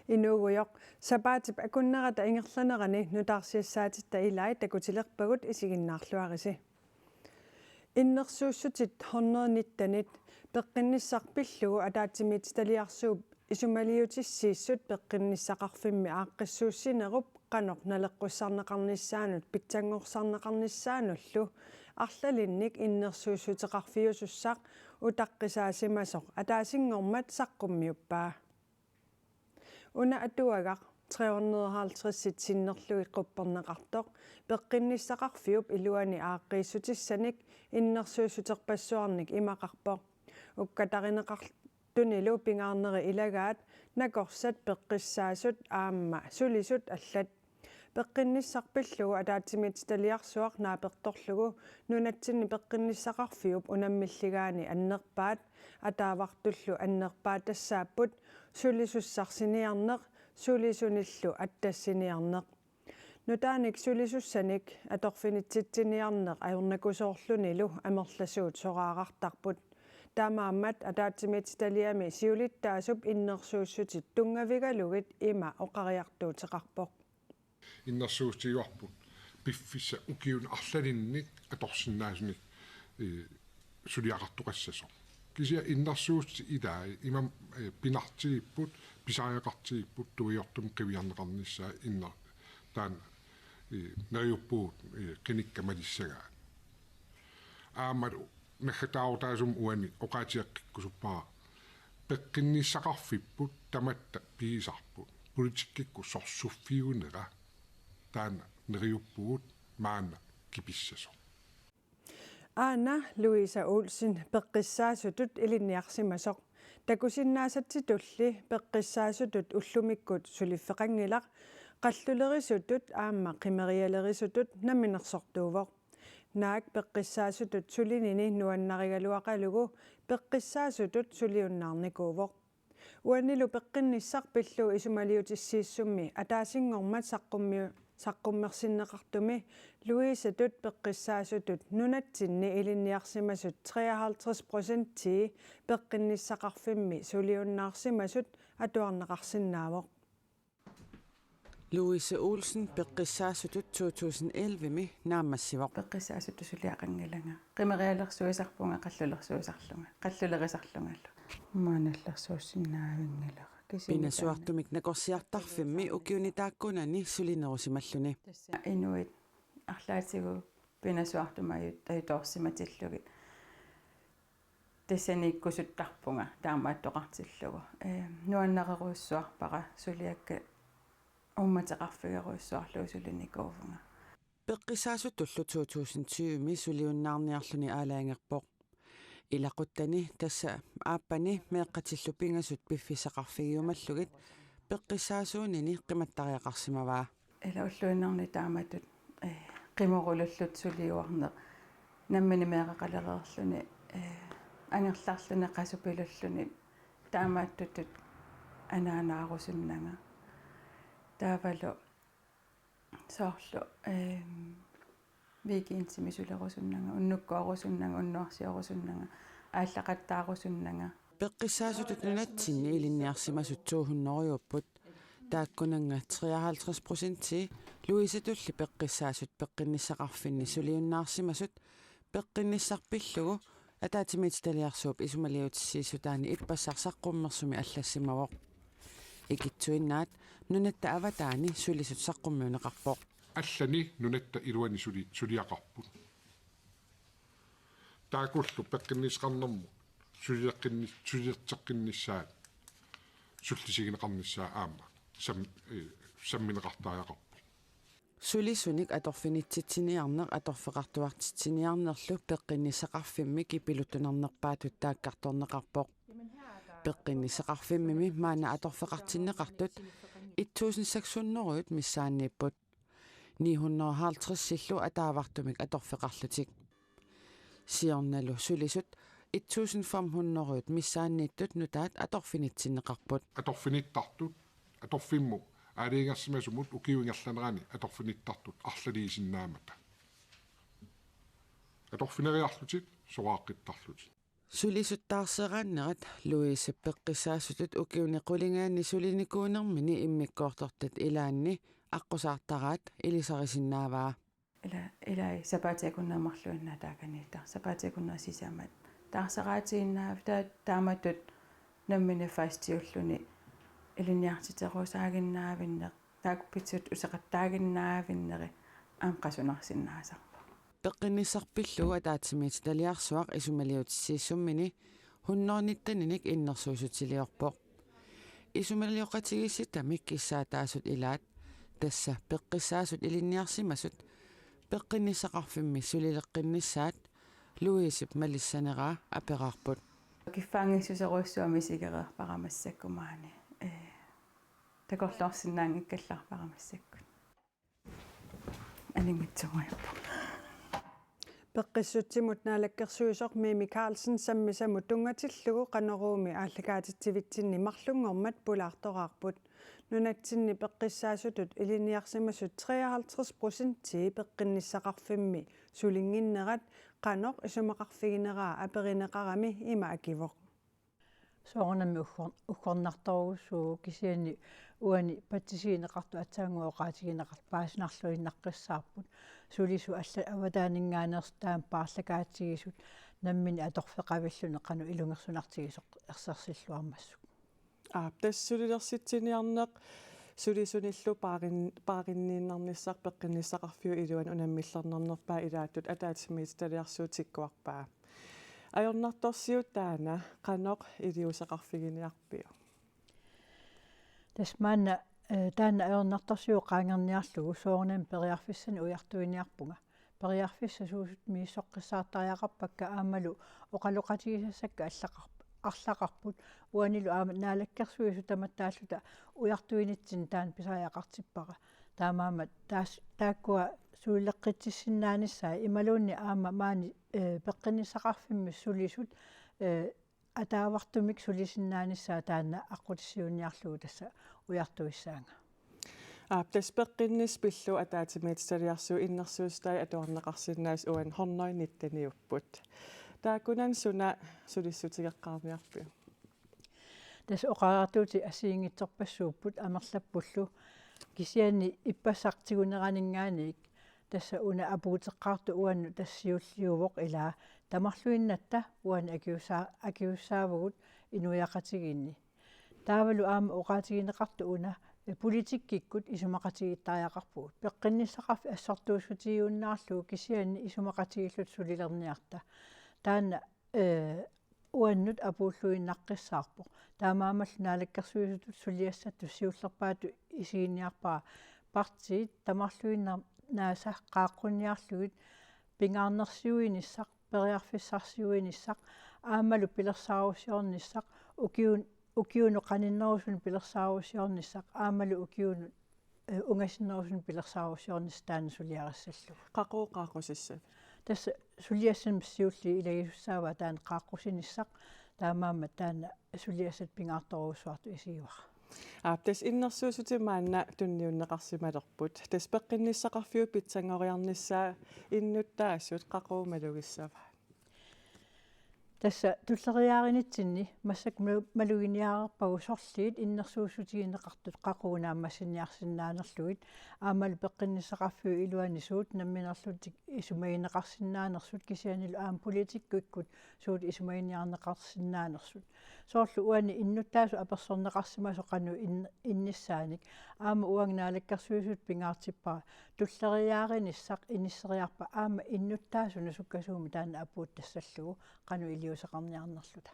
Inuugujoq sapaatip akunnerata ingerlanerani nutaarsiassaatit ilai takutilerpagut isiginnaarluarisi. Innersuussutit hornernittanit peqqinissarpillugu ataatimit taliarsuup isumaliutissiissut peqqinissaqarfimmi aaqqissuussinerup qanoq naleqqussarneqarnissaanut pitsangorсарneqarnissaanullu arlalinnik innersuussuteqarfiusussaq utaqqisaasimasuq ataasingormat saqqummiuppaa una atuagaq 350 sinnerlugi qupperneqartoq peqqinissaqarfiup iluani aaqqiissutissanik innersuussuterpassuarnik imaqarpoq ukkatarineqartunilu pingaarneri ilagaat nakorsat peqqissaasut aamma sulisut allat peqqinissarpillugu ataatimit taliarsuaq naapertorlugu nunatsinni peqqinissaqarfiup unammilligaani annerpaat ataavartullu annerpaat tassaapput sulisussarсиниарнеq sulisunillu attassiniarneq nutaanik sulisussanik atorfinitsitsiniarneq ajornakusoorlunilu amerlasuut soraaqartarput taamaammat ataatimit taliami siulittaasup innersuussutit tungavigalugit ima oqariartuuteqarpoq innersuustiuarput piffissa ukiun arlalinnik atorsinnaasunik suliaqartuqassasoq kisia innersuusti idaai imam pinartiipput pisariaqartiipput tuiortum qiviarneqarnissaa inner taan neriuppuut qinikkamalissagaa aamaru naggataaortaasum uani oqaatiaqqikkusuppaa peqqinissaqarfipput tamatta piisarput politikkikku sorsuffiunera taan neriuppuut maana kipissaso Anna Louisa Olsen peqqissaasutut ilinniarsimasoq takusinnaasatitulli peqqissaasutut ullumikkut suliffeqangilaq qallulerisutut aamma qimerialerisutut naminersortuuvoq naak peqqissaasutut sulinini nuannarigaluaqalugu peqqissaasutut suliunnaarnikuuvoq uannilu peqqinissarpillu isumaliutissiissummi ataasingormat saqqummersinneqartumi Louisa-tut peqqissaasutut nunatsinni ilinniarsimasut 53% peqqinissaqarfimmi suliunnaarsimasut atuarneqarsinnaavoq Louisa Olsen peqqissaasutut 2011 mi naammassivoq peqqissaasuttu suliaqangalanga qimerialersuisarpunga qallulerisarlungallu maanallersuussinnaavingalaqa pinasuartumik nakorsiartarfimmi ukiunitaakkunani sulinerussimalluni inuit арлаатигу пинасуартумают таиторсиматиллуги тассаниккусуттарпунга таамааттоқартиллугу нуаннақеруссуарпара сулиакка умматеқарфигеруссуарлуу сулиникуувнга пеққисаасутуллу 2020 ми сулиуннаарниарлуни аалаангерпоқ илақуттани тасса ааппани меэққатиллу пингасут пиффисақарфигиумаллугит пеққисаасуунини қиматтариақарсимаваа эла уллуиннарни тааматут qimorulullut suliuarneq nammini meeqaqalereerluni angерларлуни qasupillulluni taamaattutut anaanaarusunnanga taavalu soorlu viikiinsimisulerusunnanga unnukkuarusunnanga unnuarsiarusunnanga ааллақаттааруsunnanga пеққисаасутут нунатсинни илинниарсимасут 200-риуппут тааккунанга 53% Louisa-tulli peqqissaasut peqqinissaqarfinni suliunnaarsimasut peqqinissarpillugu ataatimit taliarsuup isumaliutissiissutaani ippassarsaqqummersumi аллассимавоq ikitsuinnaat nunatta avataani sulisut saqqummiuneqarpoq allani nunatta iluani suliaqarput taakullu peqqinnisqarnermu sulilerteqqinnissaat sullisigineqarnissaa aamma sammineqartaajaqarpu sulisunik atorfinitsitsiniarneq atorfeqartuartitsiniarnerlu peqqinnisaqarfimmi kipiluttunarnerpaatut taakkartorneqarpoq peqqinnisaqarfimmimi maana atorfeqartinneqartut 1600 missaanniipput 950 sillu ataavartumik atorfeqarlutik siornalu sulisut 1500 missaanniittut nutaat atorfinitsinneqarput atorfinittartut atorfimmu aaliingersimasumut ukiuingerlanerani atorfinittartut arlaliisinnaamata atorfineriarlutit soraaqittarlutit Sulisuttaarserannerat Louise peqqissaasutut ukiunequlingaanni sulinikuunermini immikkoortortat ilaanni aqqusartaraat ilisarisinnaavaa. Ilai sapatiakunnaammarluannaa taakaniita sapatiakunnaa sisamat taarsaraatiinnaaf taamatut nammine fastiulluni iliniartiteruusaaginnaavinneq taakpitsut useqattaaginnaavinneri aanqasunarsinnaasa. Peqqinissarpillu ataatsimit taliarsuaq isumaliutissiissummini hunnoornittaninik innersuusutiliorpoq. Isumalioqatigissit mikkissaataasut ilaat tassa peqqissaasut ilinniarsimasut peqqinissaqarfimmi sulileqqinnissaat Louise malissaneraa aperarput. Kiffaangissuseruussuami sigereerparamassakkumaani takorlorsinnaangikkallarparamassakku. Aningatsumayappu. Peqqissutsimut naalakkersuusoq Mimi Carlsen sammisamut tungatillugu qaneruumi ааллакаатитсивитсинни марлунгормат пулаартораарпут нунатсинни пеққиссаасутут илиниарсимасут 53% тии пеққинниссақарфимми сулингиннерат qaноқ исумақарфигинераа аперинеқарами има акивоқ соорнами уггорнарторуусуу кисиани уани патсисиинеқарту атсаангуоқаатигинеқарт паасинарлуиннаққиссаарпут сулису алла аватаанингаанерс таам паарлакаатигисут наммини аторфеқавиллуне қану илунгерсунартигисоқ ерсерсиллуармассук тассулилерситсиниарнеқ сулисуниллу паагиннииннарниссар пеққинниссақарфиу илуан унаммиллернернерпаа илааттут атаатсимиит талиарсуутиккуарпаа ajornartorsiut taana qanoq iliusaqarfiginiarpiu тасмаана таана ajornartorsiu qaangerniarlugu soornam periarfissani ujartuiniarpunga periarfissa suusut miissoqqissaartariaqarpakka aamalu oqaloqatigissassakka арлақарпут уанилу аама наалаккерсуису таматтааллута уяртуинитсин таан писааяқартиппара таамаама тааккуа суулеққитсиннааниссаа ималуунни аама маани пеққинниссақарфимми сулисут атаавартумик сулисиннааниссаа таана аққутиссиуниарлугу тасса уяртуиссаанга тас пеққиннис пиллу атаатимиитсалиарсуу иннерсуустай атуарнеқарсиннаас уан хорнойниттаниуппут таакунан суна сулиссутигеққарниарпиу тас оқаартуути асиингитсорпассууппут амерлаппуллу кисиани иппассартигунеранингаанник тасса уна апуутеққарту уанну тассиуллиувоқ илаа тамарлуиннатта уани акиуссаавгут инуяқатигинни таавалу аама оқаатигинеқарту уна политиккиккут исумақатигиттариақарпугут пеққинниссақарфи ассортуусутигиуннаарлугу кисиани исумақатигиллут сулилерниарта таана уаннут апууллуиннаққиссаарпо таамаамаллу наалаккерсуисутут сулиассатту сиуллерпаату исигинниарпаа партиит тамарлуинна нааса qaaqqunnniarlugit pingaarnersiuinissaq periarfissarsiuinissaq aammalu pilersaarussiornissaq ukiunu qaninnerusun pilersaarussiornissaq aammalu ukiunu ungasinnerusun pilersaarussiornis taana suliarissallugu qaqoqaaqusissat tassa suliassan siulli ilagissaava taana qaaqqusinissaq taamaamma taana suliassat pingaartoruussuartu isiuara тас иннерсуусутимаанна тунниуннеқарсималерпут тас пеққинниссақарфиу питсангориарниссаа иннуттаассут қақуумалугиссава тасса туллериааринитсинни массак малугиниаарпагу сорлиит иннерсуусутигинеқартут қақуунааmmассиниарсинаанерлугит аамал пеққинниссақарфиу илуанисуут намминерлутик исумаинеқарсинаанерсут кисианилу аам политиккуиккут суут исумаиниарнеқарсинаанерсут соорлу уани иннуттаасу аперсорнеқарсимасо қану инниссааник аама уагнаалаккерсуисут пингаартиппара туллериааринissaq иниссериарпа аама иннуттаасу нусуккасууми таана апууттассаллугу қану илиусақарниарнерлута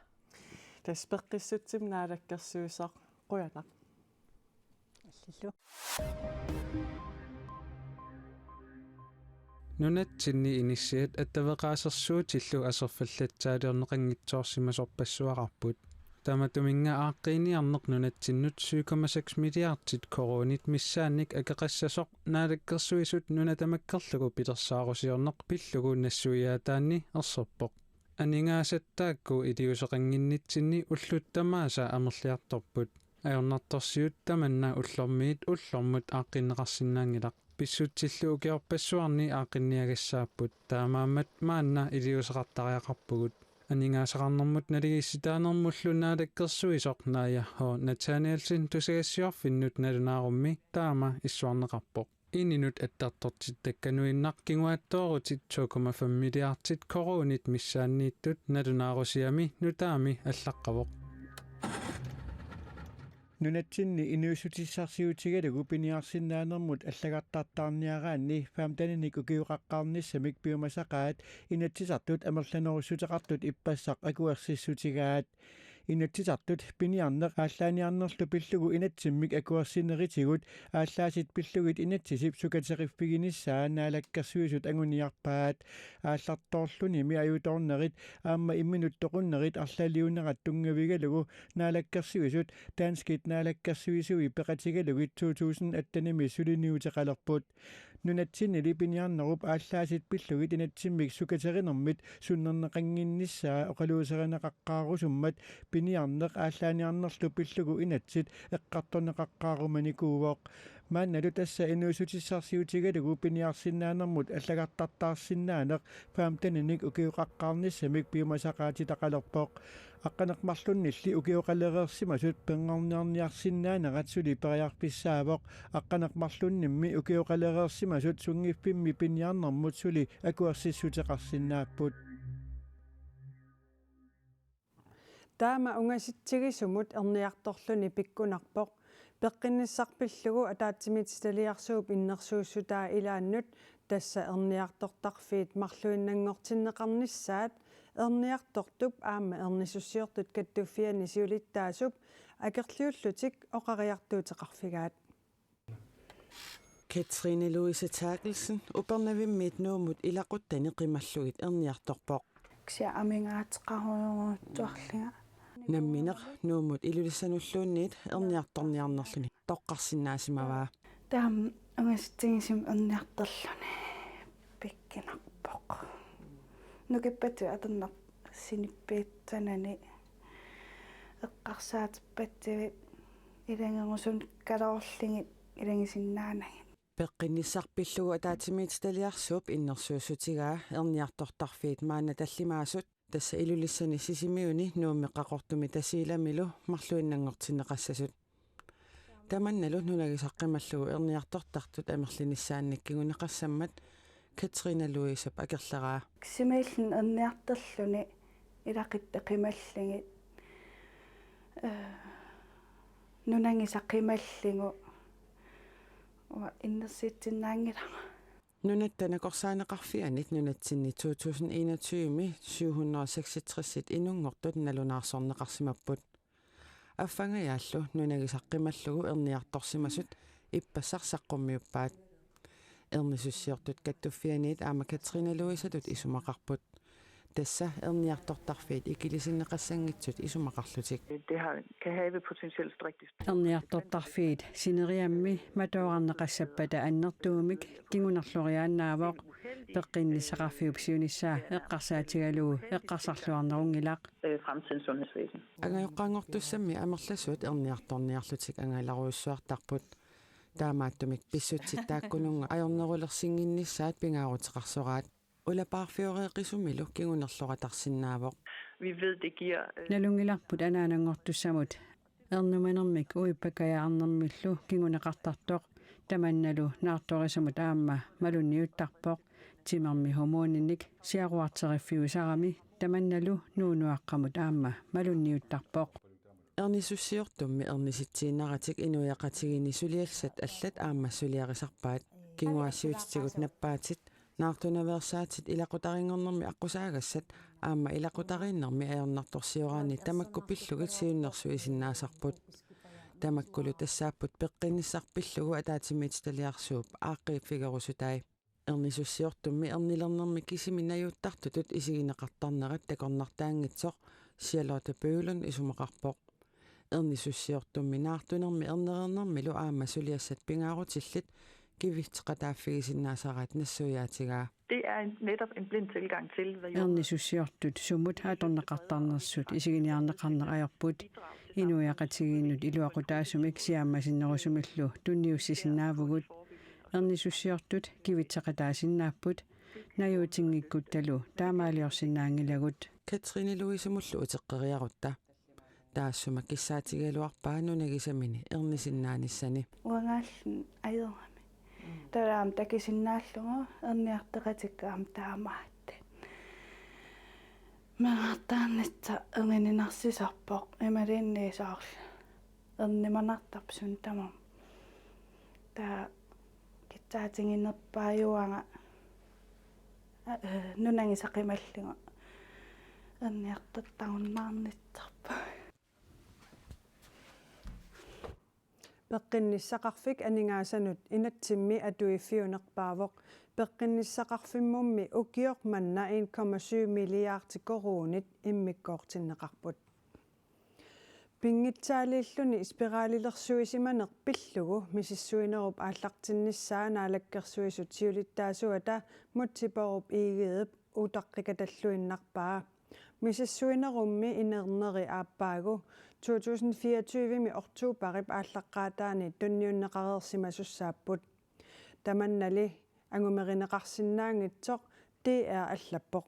тас пеққиссутсим наалаккерсуисақ қуянақ аллиллу нунатсинни иниссиат аттавеқаасерсуутиллу асерфаллатсаалиорнеқангитсоорсимасорпассуақарпут таматуминга ааққиниарнеқ нунатсиннут 7,6 миллиардит короонит миссаанник акеқассасоқ наалаккерсуисут нунатамаккерлугу пилерсаарусиорнеқ пиллугу нассуиаатаанни ерсерпоқ анингаасаттаакку илиусеқангиннитсинни уллуттамааса амерлиарторпут ajornartorsiut tamanna ullormiit ullormut aaqqinneqarsinnaangilaq pissutsillu ukiorpassuarni aaqqinniagassaapput taamaammat maanna iliuseqartariaqarpugut Aningaasaqarnermut naligissitaanermullunaalekkерсуисоқ нааяхоо Натаниалсин тусагассиорфиннут налунаарумми таама issуарнеқарпоқ ининут аттартортит таккануиннақ кигуаттоорутит 2,5 миллиардит коронит миссааннииттут налунаарусиами нутаами аллаққавоқ нунатсинни инуусутиссарсиутигалугу пиниарсиннаанермут аллагартартаарниараанни фаамтаниник укиуқаққарниссамик пиумасақаат инатсисартут амерланеруссутеқартут иппассақ акуерсиссутигаат инатсисартут пиниарнеқ ааллааниарнерлу пиллугу инатсиммик акуерсинеритигут ааллаасит пиллугит инатсисип сукатериффигиниссаа наалаккерсуисут агуниарпаат ааллартоорлуними аюуторнерит аама имминут тоқуннерит арлалиунерат тунгавигалугу наалаккерсуисут таанскит наалаккерсуисуи пеқатигалугит 2008-ними сулиниутеқалерпут нунатсиннили пиниарнеруп ааллаасит пиллугит инатсиммик сукатеринермит суннернеқангинниссаа оқалуусеринеқаққаарусуммат пиниарнеқ ааллааниарнерлу пиллугу инатсит эққартонеқаққааруманикуувоқ маанналу тасса инуусутиссарсиутигалугу пиниарсиннаанермут аллагартартаарсиннаанеқ фаамтаниник укиуқаққарниссамик пиумасақаатитақалерпоқ аққанеқмарлуннилли укиуқалереерсимасут пенгорниарниарсиннаанерат сули периарписсаавоқ аққанеқмарлуннимми укиуқалереерсимасут сунгиффимми пиниарнермут сули акуерсиссутеқарсинааппут таама унгаситсигисумут эрниарторлуни пиккунарпоқ пеққинниссарпиллугу атаатсимитситалиарсууп иннерсууссутаа илааннут тасса эрниартортарфиит марлуиннангортиннеқарниссаат эрниартортуп аама эрнисуссиортут каттуффиани сиулиттаасуп акерлиуллутик оқариартуутеқарфигаат Katrine Louise Terkelsen upernavimmit nuumut ilaquttani qimalluit erniartorpoq кся амингаатеқаруйуруутсуарлига намминеқ nuumut ilulисsanulluunniit erniartorniarnerluni toqqarsinnaasimaavaa таам ангастигисим эрниартерлуни пиккинарпоқ нукиппату атернер синиппиитсанани эққарсаатиппатсивит илангерусун калоорлингит илангисиннаанagi пеққинниссарпиллугу атаатимиитсталиарсууп иннерсууссутигаа эрниартортарфиит маана таллимаасут тасса илулиссани сисимиуни нууммеққақортуми тасииламилу марлуиннангортиннеқассасут таманналу нунагисаққималлугу эрниартортартут амерлиниссаанниккигунеқассаммат Katrine Louise акерлераа ксимаиллин эрниартерлуни илақиттеқималлингит нунангисаққималлингу иннерситтиннаангилама нунаттанакорсаанеқарфианит нунатсинни 2021ми 766-ит инунгортут налунаарсорнеқарсимаппут аффангаяллу нунагисаққималлугу эрниарторсимасут иппассарсаққуммиуппаат эрнисуссиортут каттуффианиит аама Katrine Louise-тут исумақарпут тасса эрниартортарфиит икилисиннеқассангитсут исумақарлутик эрниартортарфиит синериамми матуарнеқассаппата аннертуумик кигунерлориааннаавоқ пеққиннисақарфиуп сиунissaа эққарсаатигалуу эққарсарлуарнерунгилаақ fremtidens sundhedsvæsen. Ангаёққангортуссамми амерласуут эрниарторниарлутик ангааларуйссуартарпут таамааттумик писсутситтааккунунга ajornerulерсингиннissaат пингаарутеқарсораат улапаарфиореэқисумилу кигунерлоратарсинаавоқ Vi ved, det giver налунгиларпут анаанангортуссамут эрнуманермик уиппакаяарнэрмиллу кигунеқартартоқ таманналу наарторисамут аама малунниуттарпоқ тимарми хомоонинник сиаруартериффиусарами таманналу нуунуаққамут аама малунниуттарпоқ эрнисуссиортумми эрниситсииннаратик инуяқатигини сулиалсат аллат аама сулиарисарпаат кингуассиутитигут наппаатит наартунаверсаатит илақутарингорнэрми аққусаагассат аама илақутарииннэрми аернарторсиораани тамакку пиллугит сиуннэрсуисиннаасарпут тамаккулу тассааппут пеққинниссарпиллугу атаатимиитсталиарсууп ааққииффигерусутай эрнисуссиортумми эрнилернэрми кисиминаюуттартутут исигинеқартарнерат такорнартаангитсоқ сиалота пøulun исумақарпоқ эрнисуссиортумми наартунерми эрнерернэрмилу аама сулиассат пингаарутиллит кивитсеқатааффигисиннаасараат нассуяатигаа det er netop en blind tilgang til hvad эрнисуссиортут сумут хааторнеқартарнерсут исигиниарнеқарнеқаярпут инуяқатигииннут илуақутаасумик сиааммасиннерусумиллу тунниуссисиннаавгут эрнисуссиортут кивитсеқатаасиннааппут наюутингиккутталу таамаалиорсинаангилагут Katrine Louise mullu uteqqeriarutta taassuma kissaatigaluarpaa nunagisamini ernisinnaanissani уангааллун аерами тараам такисиннааллугу эрниартеқатиккаам таамаат меартааннитса эрнининарсисарпоқ ималиинниисаарла эрниманартарпсун тамам таа китсаатингиннерпааюанга нунангисақималлугу эрниартаттарунмаарнитсарпа пеққинниссақарфик анингаасанут инатсимми атуиффиунерпаавоқ пеққинниссақарфиммумми укиоқ манна 1,7 миллиардикоруунит иммиккоортиннеқарпут пингитсаалииллуни спиралилерсуисиманеқ пиллугу мисиссуинеруп ааллартинниссаа наалаккерсуисут сиулиттаасуата мутсипоруп иигиип утаққикаталлуиннарпаа мисиссуинерумми инернери ааппаагу 2024-ми ортуупарип ааллаққаатаани тунниуннеқарерсимасуссааппут таманнали ангумеринеқарсинаангитсоқ DR аллаппоқ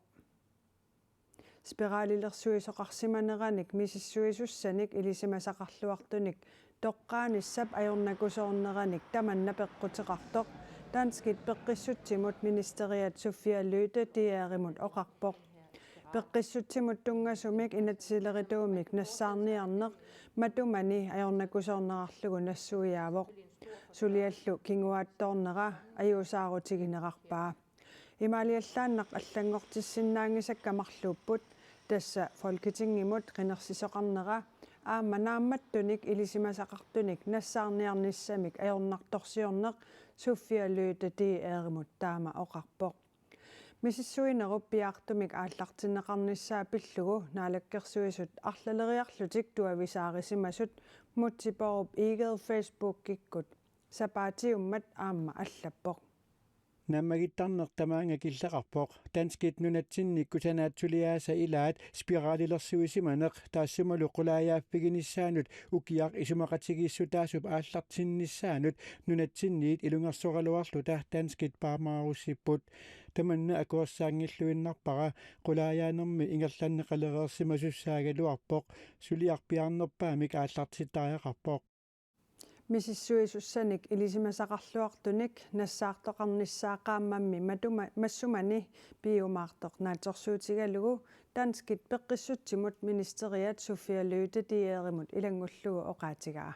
спиралилерсуисоқарсиманераник мисиссуисуссаник илисимасақарлуартуник тоққааниссап ajornakusoorneranik tamanna peqqutеқартоқ Danskit peqqissutsimut ministeriat Sofia Løte DR-imut oqarpoq peqqissutsimut tungasumik inatsilerituumik nassaarniarneq matumani ajornakusoornerarlugu nassuiaavoq suliallu kinguaattoornera ajuusaarutigineqarpaa имаалиаллааннақ аллангортиссиннаангисаккамарлууппут тасса folketingimut qinersisoqarnera ааманаамматтуник илисимасақартуник нассаарниарниссамик ajornartorsiorneq Sofia Løte DR-imut таама оқарпоқ мисиссуинеруп пиаартумик ааллартиннеқарниссаа пиллугу наалаккерсуисут арлалериарлутик туависаарисимасут мутсипоруп игел Facebook киккут сапаатиуммат аама аллаппоқ наммагиттарнер тамаанга киллеқарпоқ Danskit нунатсинниккусанаатсулиааса илаат спиралилерсуисиманеқ таассумалу қулааяаффигиниссаанут укиар исумақатигииссутаасуп ааллартинниссаанут нунатсинниит илунгерсоралуарлута Danskit паамааруссиппут таманна акуассаангиллуиннарпара қулааяанерми ингерланнеқалереерсимасуссаагалуарпоқ сулиарпиарнерпаамик ааллартиттариақарпоқ мисиссуисуссаник илисимасақарлуартуник нассаартоқарниссаақааммамми массумани биумаартоқ нааторсуутигалугу Danskit пеққиссутсимут министериат Sofia Løte DR-имут илангуллугу оқаатигаа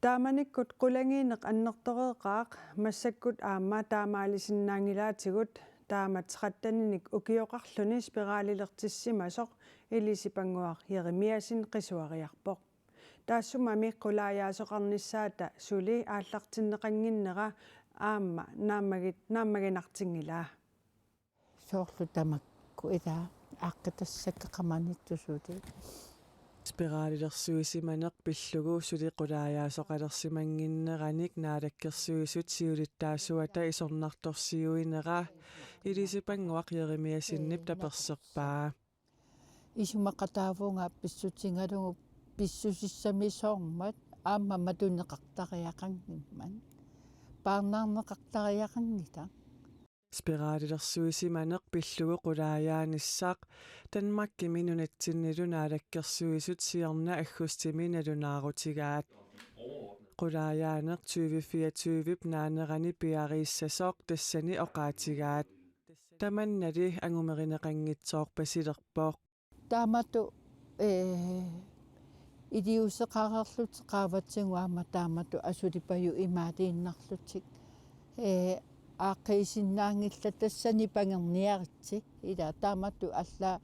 тааманиккут қулангиинеқ аннерторееқаақ массаккут аама таамаалисиннаангилаатигут тааматсеқаттаниник укиоқарлуни спиралилертиссимасоқ илисипангуар Jeremiasin қисуариарпоқ таассумами қулааяасоқарниссаата сули ааллартиннеқангиннера аама нааммагинартингилаа соорлу тамакку ила ааққитассаккеқаманиттусуути спиралилерсуисиманеқ пиллугу сули қулааяасоқалерсимангиннераник наалаккерсуисут сиулиттаасуата исорнарторсиуинера илисипангуақ Jeremiasиннип таперсерпаа исумақатаавунга писсутингалугу писсусиссамисоормат аама матунеқартариақангимман паарнаарнеқартариақангита спиралилерсуисиманеқ пиллугу қулааяаниссаақ Данмаркими нунатсиннилу наалаккерсуисут сиорна аггустими налунаарутигаат қулааяанеқ 2024 наанерани пиарииссасооқ тассани оқаатигаат таманнали ангумеринеқангитсоор пасилерпооқ таамату идиусеқарерлутеқааватсигуаама таамату асулипаю имаалииннарлутик ааққисиннаангилла тассани пангерниаритси ила таамату алла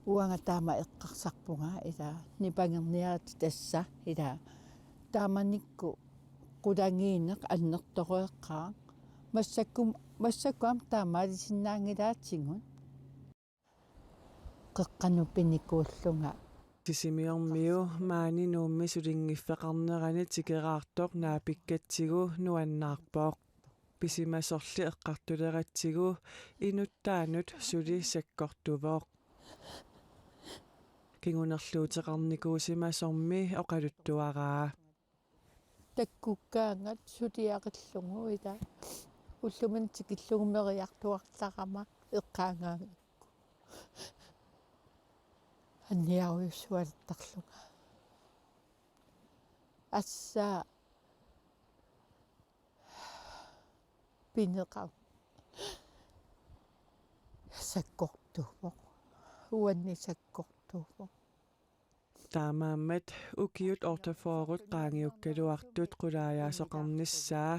уанга таама эққарсарпунга ила нипангерниарит тасса ила тааманикку qulangиинеқ аннертореэққаа массаккуам таамаалисиннаангилаатсигун қеққануппиникууллунга тисимиормиу маани нуумми сулингиффеқарнерани тикераартоқ наапиккатсигу нуаннаарпооқ писимасорли эққартулератсигу инуттаанут сули саккортувооқ кингунерлуутеқарникуусимасорми оқалуттуараа таккуккаангат сулиақиллугу ила уллуман тикиллугумериартуарларама эққаангаавикку анниаруйуссуалаттарлунга асса пинеқав саккортуфо уанни саккортуфо таамааммат укиут ортафоорут qaangiukkaluartut qulaajaasoqarnissaa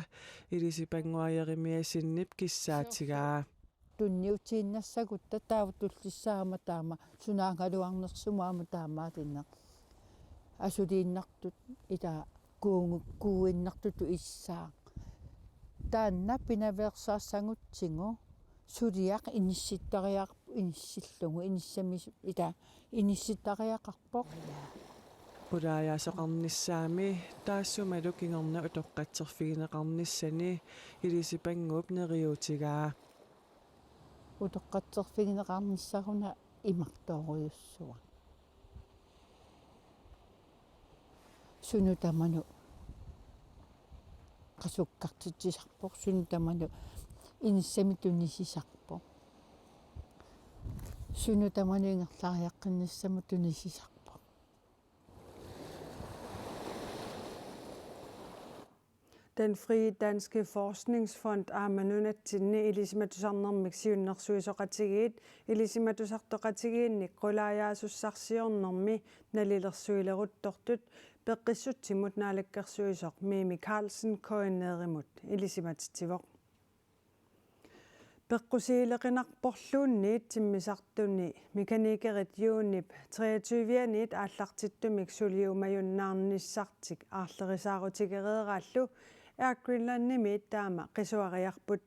ilisipangуаеримиасиннип киссаатигаа тунниутииннассагутта таавтуллиссаама таама сунаангалуарнерсумаама таамаатинне асулииннартут ила кууиннартуту иссаа таанна пинаверсаассангутсигу сулиақ инисситтариақ иниссиллугу иниссами ила инисситтариақарпоқ qulaajaasoqarnissaami taassumалу кингерна утоққатсерфигинеқарниссани илисипангууп нериутигаа утоққатсерфигинеқарниссаруна имартооруйуссуа сунутаману qasukkartitsisarpoq sunutamalu иниссами тунисисарпо сунутаману ингерлариаққиннассаму тунисисарпо Den Frie Danske Forskningsfond aamanunatsinni ilismatusarnermik siunnersuisoqatigiit ilismatusartoqatigiinnik qulaajaasussaarsiornermi nalilersuileruttortut peqqissutsimut naalakkersuisoq Mimi Carlsen koinneerimut ilisimatitivoq peqqusiileqinarporluunniit timmisartunni mekanikkerit juunip 23-niit aallartittumik suliumajunnaarnissartik aarlerisaarutikerideraallu Air Greenland-nimiit taama qisuariarput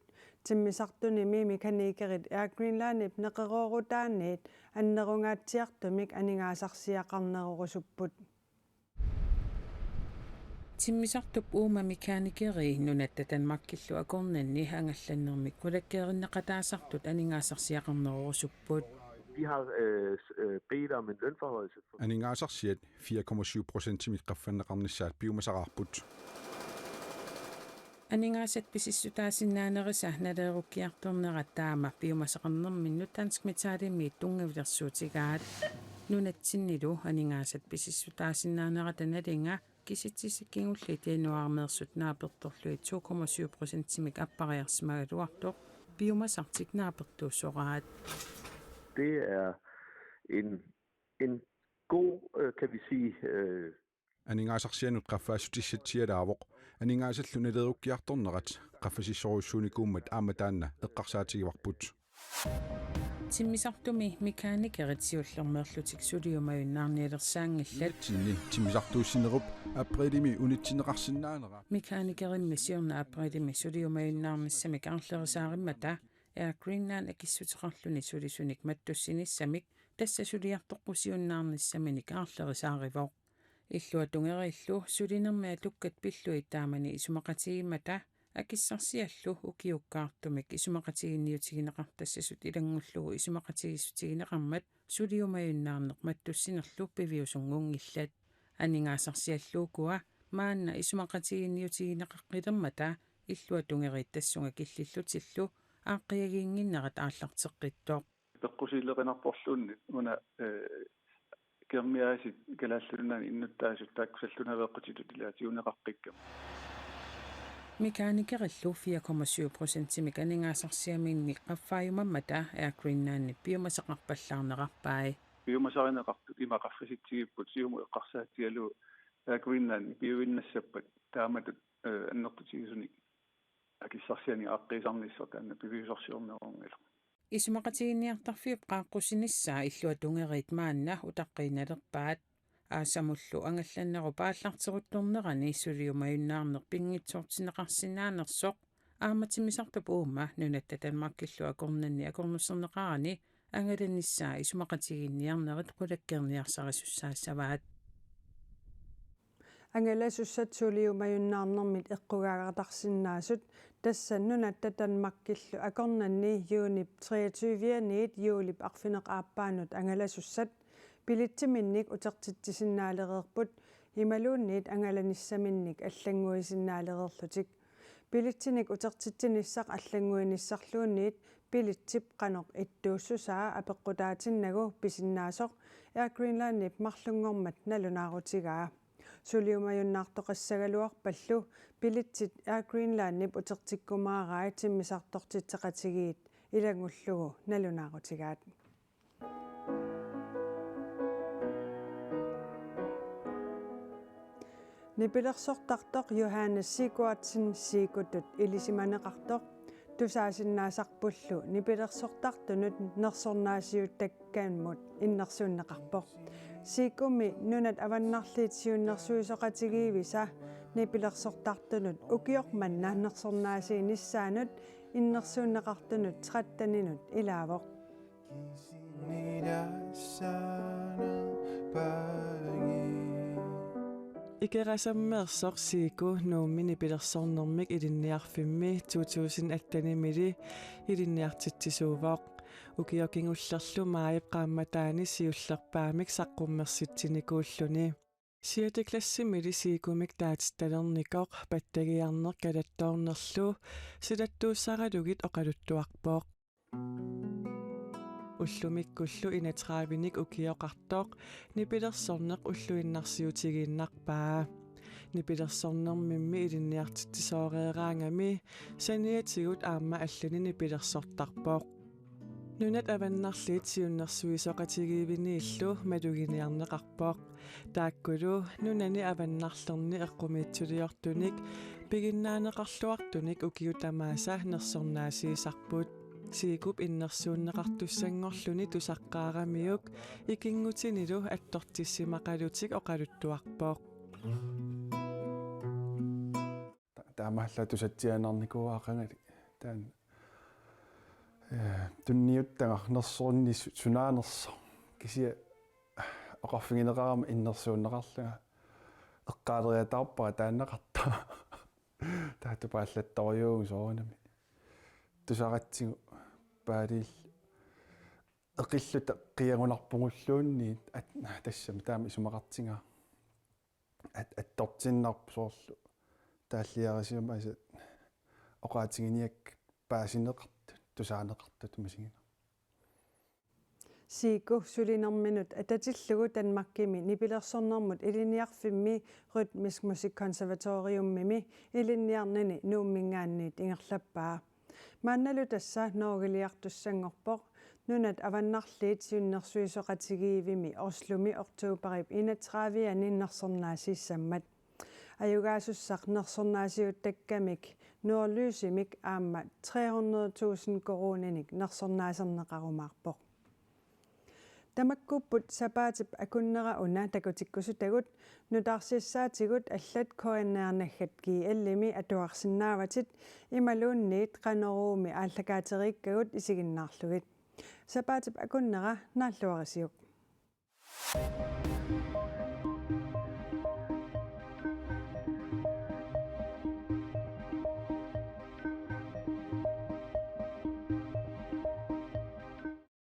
timmisartunimi mekanikkerit Air Greenland-nip neqeroorutaanniit annerungaatsiartumik aningaasarsiaqarnerurusupput timmisartup uuma mekaanikeri nunattatan makkillu akornanni hangallannermik kulakkeerinneqataasartut aningaasarsiaqarnerurusupput Vi har bedt om en lønforhøjelse. Aningaasarsiat 4,7% miqqaffanneqarnissaat piumasaqarput aningaasat pisissutaasinaanerisa naleerukkiartornera taama piumasaqarnerminnut tanskmitaalimiit tungavilersuutigaat nunatsinnilu aningaasat pisissutaasinnaanera tanalinga kisitsisikkingullit januarmeersut naapertorluit 2,7%-mik appariarsimagaluartoq piumasartik naapertuussoraat Det er en god, kan vi sige, aningaasarsianut qaffaassutissatialaavoq aningaasalluna leerukkiartornerat qaffasissoruissuunikuummat aamataanna eqqarsaatigivarput timmisartumi mekaanikerit siullermerlutik suliumayunnaarnialersaangillat tinni timmisartuussinerup aprillimi unittineqarsinnaanera mekaanikerimmi siorna aprillimi suliumayunnaarnissamik aarlerisaarimata Air Greenland akissuteqarluni sulisunik mattussinissamik tassa suliartoqqusiunnaarnissaminik aarlerisaarivoq иллуатунгерииллу сулинермиа туккат пиллуи таамани исумақатигимата акиссарсиаллу укиуккаартумик исумақатигинниутигинеқартассасут илангуллугу исумақатигиссутигинеқармат сулиумаюннаарнеқ маттуссинерлу пивиусунгунгиллат анингаасарсиаллуукуа маанна исумақатигинниутигинеқаққилермата иллуатунгерит тассунга киллиллутиллу ааққиагиингиннерат ааллартеққиттоқ peqqusilleqinarporluunni una kermiaasit kalaallunaani innuttaasut taakkusallunavеққутилут илаатиунеқаққиккам mekaanikerillu 4,7%-mik aningaasarsiamiinni qaffaajumammata Air Greenland-ni piumasaqarpallaarneqarpai piumasarineqartut imaqaffasitsigipпут siumu eqqarsaatialu Air Greenland-ni piuinnassappat taamatut annertutigisuni akissarsiani aaqqiisarnissor taanna piviusorsiornerungila исумақатигинниартарфиуп qaaqqusinissaa иллуатунгерит маанна утаққииналерпаат аасамуллу ангалланнеру пааллартерутторнерани сулиумаюннаарнер пингитсоортинеқарсинаанерсоқ ааматимисартуп уумма нунаттатан маккиллу акорнанни акорнуссернеқарани ангаланnissaa исумақатигинниарнерит qulakkerniarsarisussaassavaat angalasussat suliumajunnaarnermit eqqugaagartarsinnaasut тассаннунаттатан маккиллу акорнанни юунip 23-niit юулип арфинеқааппаанут ангаласуссат пилитсиминник утертитсиннаалерерпут ималуунниит ангаланиссаминник аллангуисиннаалерерлутик пилитсиник утертитсиниссақ аллангуиниссарлуунниит pilitsip qanoq ittuussusaa apeqqutaatinnagu pisinnaasor Air Greenlandip marlungormat nalunaaruutigaa suliumayunnaartoqassagaluarpallu pilitsit Air Greenlandip utertikkumaarai timmisartortitseqatigiit ilangullugu nalunaaruutigaat Nipilersortartoq Johannes Sigurdsen siikutut ilisimaneqartoq tusaasinnaasarpullu nipilersortartunut nersornaasiuttakkaanmut innersuunneqarpoq siikumi nunat avannarliitsiunnersuisoqatigiivisa nipilersortartunut ukiormanna nersornaasiinissaanut innersuunneqartunut 13 minut ilaavoq Ikerasammeersoq siiku nuummini pilersornermik ilinniarfimmi 2018 ilinniartitsisuuvoq ukiokingullerlu maayip qaammataani siullerpaamik saqqummersitsinikuulluni siatiklassimili siikumik taatistalernikooq pattagiarner kalattoornerlu silattuussaralugit oqaluttuarpooq ullumikkullu inatraavinik ukioqartoq nipilersorneq ulluinnarsiutigiinnarpaa nipilersornermimmi ilinniartitsisooreeraangami saniatigut aamma alluni nipilersortarpoq nunat avannarliit siunnersuisoqatigiiviniillu maluginiarneqarpoq taakkulu nunani avannarlerni eqqumiitsuliortunik piginnaaneqarluartunik ukiutamaasa nersornaasiisarput siikup innersuunneqartussangorluni tusaqqaaramiuk ikingutinilu attortissimaqalutik oqaluttuarpoq taamalla tusatsianarnikuaaqangali taan tunniuttanger nersorni sunaanerso kisia oqarfigineqarama innersuunneqarlunga eqqaaleriataarpara taannaqarta taatupaallattoriugu soorunami tusaqatsigu paaliil eqilluta qiagunarpungulluunni tassama taama isumaqartinga attortinnarpu soorlu taalliarisiuma asa oqaatiginiak paasineqart tusaaneqartut masingina Siiku sulinerminut atatillugu Danmarkimi nipilersornermut iliniarfimmi Rytmisk Musikkonservatoriummimi ilinniarnani nuummingaanniit ingerlappaa Maannalu tassa noorgiliartussangorpoq nunat avannarliit siunnersuisoqatigiivimi Oslumi Oktuuparip 31 nersornaasiissammat ajugaasusaq nersornaasiuttakkamik nuorlyysimik aamma 300,000 koruninik nersornaaserneqarumaarpoq Tamakkuupput sapaatip akunnera una takutikkusutagut nutaarsiissaatigut allat koannearnaggatki allimi atuarsinnaavatit imaluunniit qaneruumi aallakaateriikkagut isiginnaarlugit sapaatip akunnera naalluarisiuk